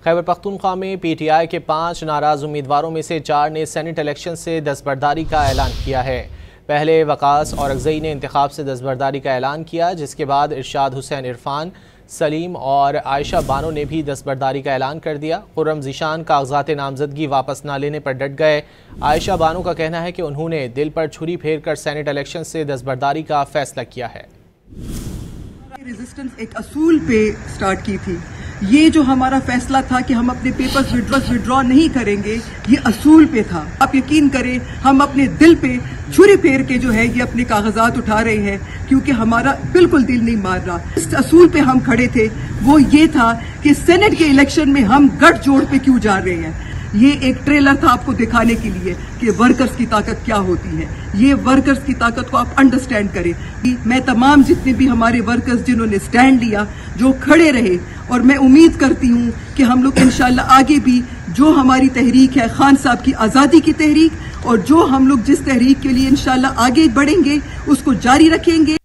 خیبر پختونخوا میں P T I کے 5 ناراض امیدواروں میں سے 4 نے سینٹ الیکشن سے دستبرداری کا اعلان کیا ہے۔ پہلے وقاص اورکزئی نے انتخاب سے دستبرداری کا اعلان کیا، جس کے بعد ارشاد حسین عرفان، سلیم اور عائشہ بانو نے بھی دستبرداری کا اعلان کر دیا۔ خرم ذیشان کاغذات نامزدگی واپس نہ لینے پر ڈٹ گئے۔ عائشہ بانو کا کہنا ہے کہ انہوں نے دل پر چھری پھیر کر سینٹ الیکشن سے دستبرداری کا فیصلہ کیا ہے۔ ریزسٹنس ایک اصول پہ سٹارٹ کی تھی۔ یہ جو ہمارا فیصلہ تھا کہ ہم اپنے پیپرز وڈرا نہیں کریں گے، یہ اصول پہ تھا۔ آپ یقین کریں، ہم اپنے دل پہ چھری پھیر کے جو ہے یہ اپنے کاغذات اٹھا رہے ہیں، کیونکہ ہمارا بالکل دل نہیں مار رہا۔ اس اصول پہ ہم کھڑے تھے، وہ یہ تھا کہ سینٹ کے الیکشن میں ہم گٹھ جوڑ پہ کیوں جا رہے ہیں۔ یہ ایک ٹریلر تھا آپ کو دکھانے کے لیے کہ ورکرز کی طاقت کیا ہوتی ہے۔ یہ ورکرز کی طاقت کو آپ انڈرسٹینڈ کریں۔ میں تمام جتنے بھی ہمارے ورکرز جنہوں نے سٹینڈ لیا، جو کھڑے رہے، اور میں امید کرتی ہوں کہ ہم لوگ انشاءاللہ آگے بھی جو ہماری تحریک ہے خان صاحب کی آزادی کی تحریک، اور جو ہم لوگ جس تحریک کے لیے انشاءاللہ آگے بڑھیں گے اس کو جاری رکھیں گے۔